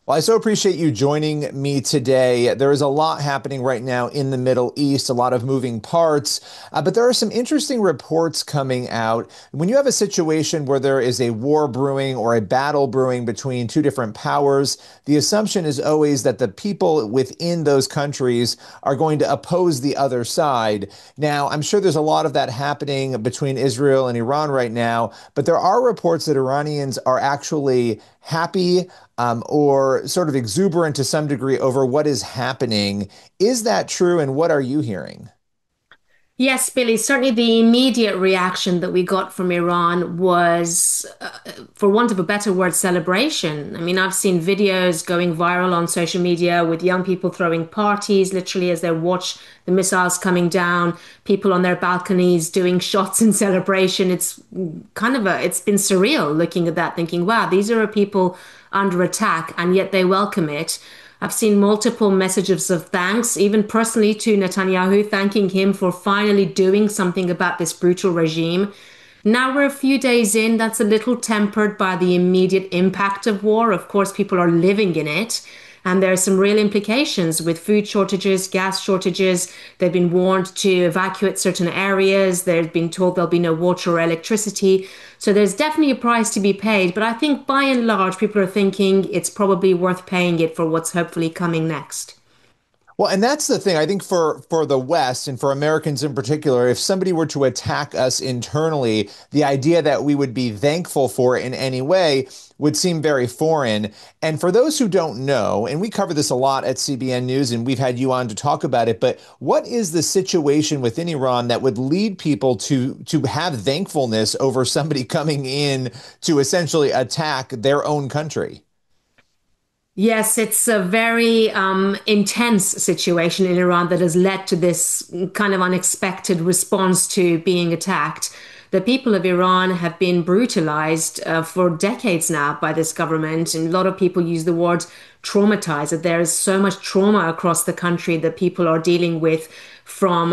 Well, I so appreciate you joining me today. There is a lot happening right now in the Middle East, a lot of moving parts, but there are some interesting reports coming out. When you have a situation where there is a war brewing or a battle brewing between two different powers, the assumption is always that the people within those countries are going to oppose the other side. Now, I'm sure there's a lot of that happening between Israel and Iran right now, but there are reports that Iranians are actually happy or sort of exuberant to some degree over what is happening. Is that true? And what are you hearing? Yes, Billy, certainly the immediate reaction that we got from Iran was, for want of a better word, celebration. I mean, I've seen videos going viral on social media with young people throwing parties, literally as they watch the missiles coming down, people on their balconies doing shots in celebration. It's been surreal looking at that, thinking, wow, these are people under attack, and yet they welcome it. I've seen multiple messages of thanks, even personally to Netanyahu, thanking him for finally doing something about this brutal regime. Now we're a few days in, that's a little tempered by the immediate impact of war. Of course, people are living in it. And there are some real implications with food shortages, gas shortages. They've been warned to evacuate certain areas. They've been told there'll be no water or electricity. So there's definitely a price to be paid. But I think by and large, people are thinking it's probably worth paying it for what's hopefully coming next. Well, and that's the thing. I think for the West and for Americans in particular, if somebody were to attack us internally, the idea that we would be thankful for it in any way would seem very foreign. And for those who don't know, and we cover this a lot at CBN News, and we've had you on to talk about it, but what is the situation within Iran that would lead people to have thankfulness over somebody coming in to essentially attack their own country? Yes, it's a very intense situation in Iran that has led to this kind of unexpected response to being attacked. The people of Iran have been brutalized for decades now by this government, and a lot of people use the word traumatized, that there is so much trauma across the country that people are dealing with, from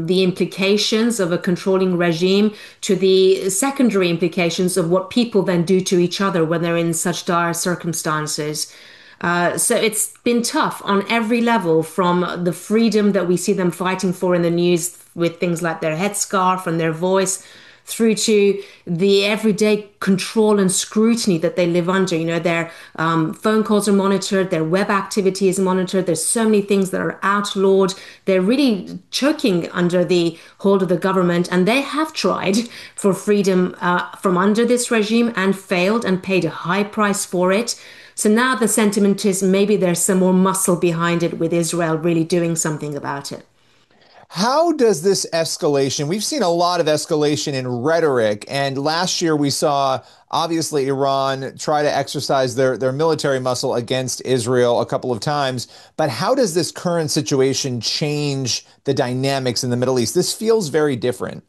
the implications of a controlling regime to the secondary implications of what people then do to each other when they're in such dire circumstances. So it's been tough on every level, from the freedom that we see them fighting for in the news with things like their headscarf and their voice, through to the everyday control and scrutiny that they live under. You know, their phone calls are monitored, their web activity is monitored. There's so many things that are outlawed. They're really choking under the hold of the government, and they have tried for freedom from under this regime and failed and paid a high price for it. So now the sentiment is maybe there's some more muscle behind it, with Israel really doing something about it. How does this escalation? We've seen a lot of escalation in rhetoric, and last year we saw obviously Iran try to exercise their military muscle against Israel a couple of times. But how does this current situation change the dynamics in the Middle East? This feels very different.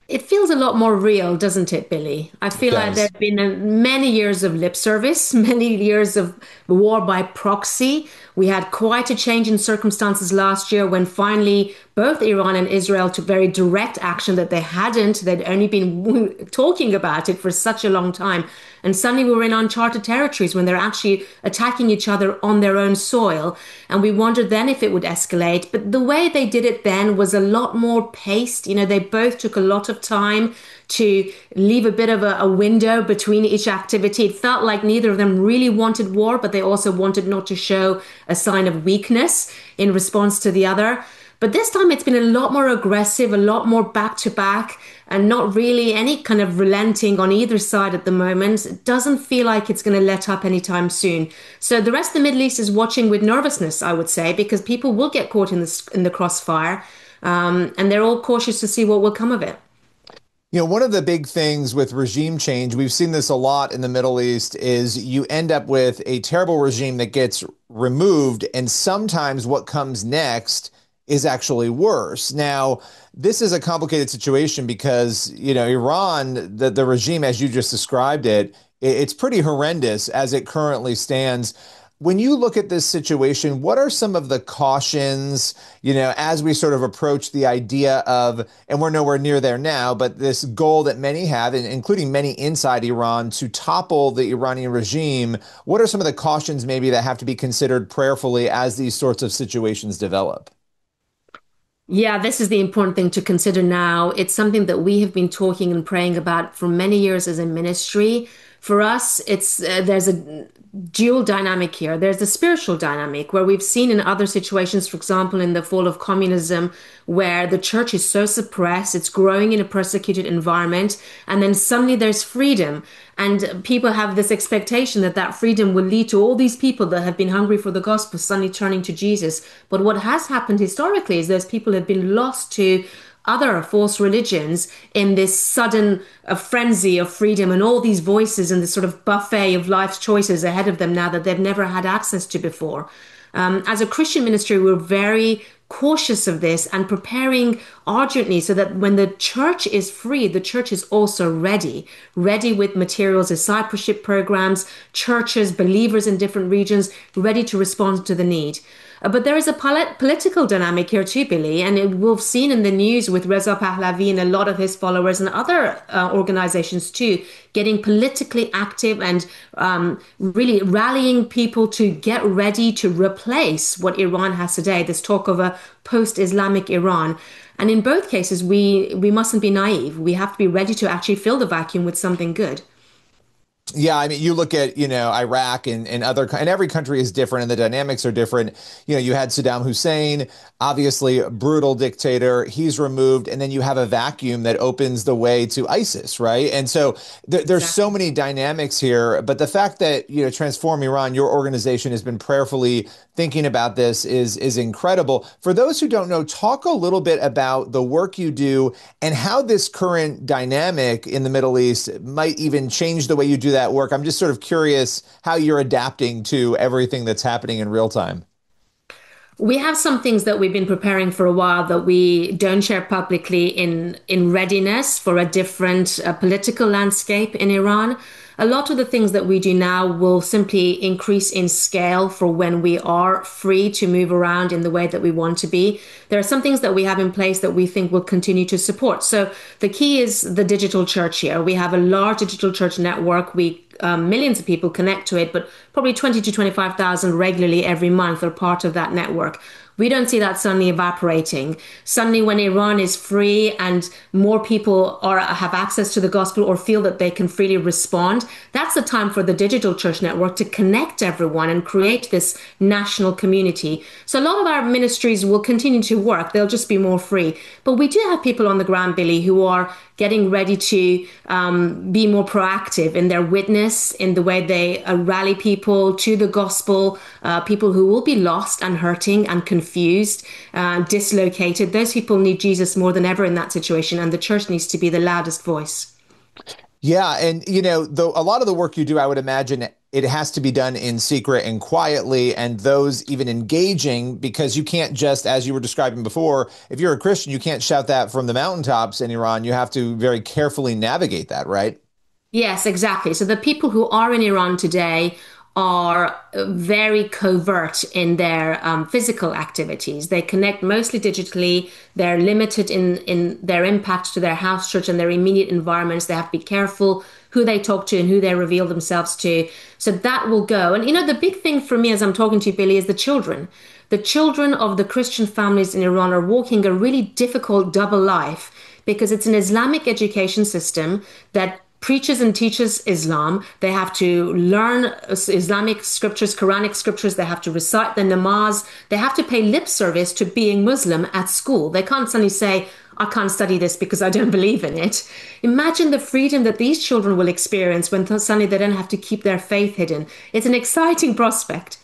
It feels a lot more real, doesn't it, Billy? I It feel like there does. have been many years of lip service, many years of war by proxy. We had quite a change in circumstances last year when finally both Iran and Israel took very direct action that they hadn't. They'd only been talking about it for such a long time. And suddenly we were in uncharted territories when they're actually attacking each other on their own soil. And we wondered then if it would escalate. But the way they did it then was a lot more paced. You know, they both took a lot of time to leave a bit of a window between each activity. It felt like neither of them really wanted war, but they also wanted not to show a sign of weakness in response to the other. But this time it's been a lot more aggressive, a lot more back to back, and not really any kind of relenting on either side at the moment. It doesn't feel like it's going to let up anytime soon. So the rest of the Middle East is watching with nervousness, I would say, because people will get caught in the crossfire, and they're all cautious to see what will come of it. You know, one of the big things with regime change, we've seen this a lot in the Middle East, is you end up with a terrible regime that gets removed, and sometimes what comes next is actually worse. Now, this is a complicated situation because, you know, Iran, the regime as you just described it, it's pretty horrendous as it currently stands. When you look at this situation, what are some of the cautions, as we sort of approach the idea of, and we're nowhere near there now, but this goal that many have, and including many inside Iran, to topple the Iranian regime? What are some of the cautions maybe that have to be considered prayerfully as these sorts of situations develop? Yeah, this is the important thing to consider now. It's something that we have been talking and praying about for many years as a ministry. For us, it's there's a dual dynamic here. There's the spiritual dynamic where we've seen in other situations, for example, in the fall of communism, where the church is so suppressed, it's growing in a persecuted environment, and then suddenly there's freedom. And people have this expectation that that freedom will lead to all these people that have been hungry for the gospel suddenly turning to Jesus. But what has happened historically is those people have been lost to other false religions in this sudden frenzy of freedom and all these voices and this sort of buffet of life's choices ahead of them now that they've never had access to before. As a Christian ministry, we're very cautious of this and preparing urgently so that when the church is free, the church is also ready with materials, discipleship programs, churches, believers in different regions, ready to respond to the need. But there is a political dynamic here too, Billy, and we've seen in the news with Reza Pahlavi and a lot of his followers and other organizations too, getting politically active and really rallying people to get ready to replace what Iran has today, this talk of a post-Islamic Iran. And in both cases, we mustn't be naive. We have to be ready to actually fill the vacuum with something good. Yeah, I mean, you look at, Iraq and other, and every country is different and the dynamics are different. You had Saddam Hussein, obviously a brutal dictator. He's removed, and then you have a vacuum that opens the way to ISIS, right? And so there's so Exactly. many dynamics here. But the fact that, Transform Iran, your organization has been prayerfully thinking about this is incredible. For those who don't know, talk a little bit about the work you do and how this current dynamic in the Middle East might even change the way you do that work. I'm just sort of curious how you're adapting to everything that's happening in real time. We have some things that we've been preparing for a while that we don't share publicly in readiness for a different political landscape in Iran. A lot of the things that we do now will simply increase in scale for when we are free to move around in the way that we want to be. There are some things that we have in place that we think will continue to support. So the key is the digital church here. We have a large digital church network. We millions of people connect to it, but probably 20 to 25,000 regularly every month are part of that network. We don't see that suddenly evaporating. Suddenly, when Iran is free and more people have access to the gospel or feel that they can freely respond, that's the time for the digital church network to connect everyone and create this national community. So a lot of our ministries will continue to work. They'll just be more free. But we do have people on the ground, Billy, who are getting ready to be more proactive in their witness, in the way they rally people to the gospel, people who will be lost and hurting and confused, dislocated. Those people need Jesus more than ever in that situation, and the church needs to be the loudest voice. Yeah, and though a lot of the work you do, I would imagine it has to be done in secret and quietly, and those even engaging because you can't just, as you were describing before, if you're a Christian, you can't shout that from the mountaintops in Iran. You have to very carefully navigate that, right? Yes, exactly. So the people who are in Iran today are very covert in their physical activities. They connect mostly digitally. They're limited in their impact to their house church and their immediate environments. They have to be careful who they talk to and who they reveal themselves to. So that will go. And the big thing for me as I'm talking to you, Billy, is the children. The children of the Christian families in Iran are walking a really difficult double life because it's an Islamic education system that preaches and teaches Islam. They have to learn Islamic scriptures, Quranic scriptures. They have to recite the namaz. They have to pay lip service to being Muslim at school. They can't suddenly say, I can't study this because I don't believe in it. Imagine the freedom that these children will experience when suddenly they don't have to keep their faith hidden. It's an exciting prospect.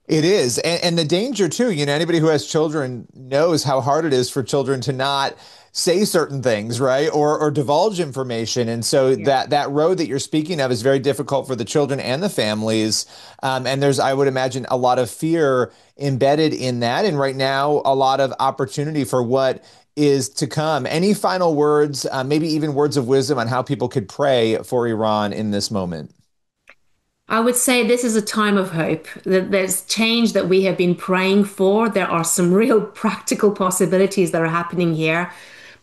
It is. And the danger too, anybody who has children knows how hard it is for children to not say certain things, right? Or divulge information. And so Yeah. that road that you're speaking of is very difficult for the children and the families. And there's, I would imagine, a lot of fear embedded in that. And right now, a lot of opportunity for what is to come. Any final words, maybe even words of wisdom on how people could pray for Iran in this moment? I would say this is a time of hope. That there's change that we have been praying for. There are some real practical possibilities that are happening here.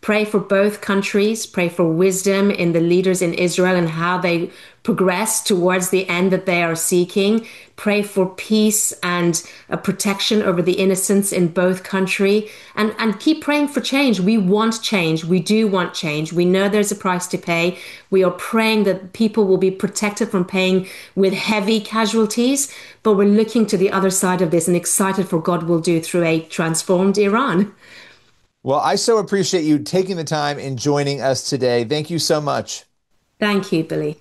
Pray for both countries, pray for wisdom in the leaders in Israel and how they progress towards the end that they are seeking. Pray for peace and a protection over the innocents in both country and keep praying for change. We want change. We do want change. We know there's a price to pay. We are praying that people will be protected from paying with heavy casualties, but we're looking to the other side of this and excited for God will do through a transformed Iran. Well, I so appreciate you taking the time and joining us today. Thank you so much. Thank you, Billy.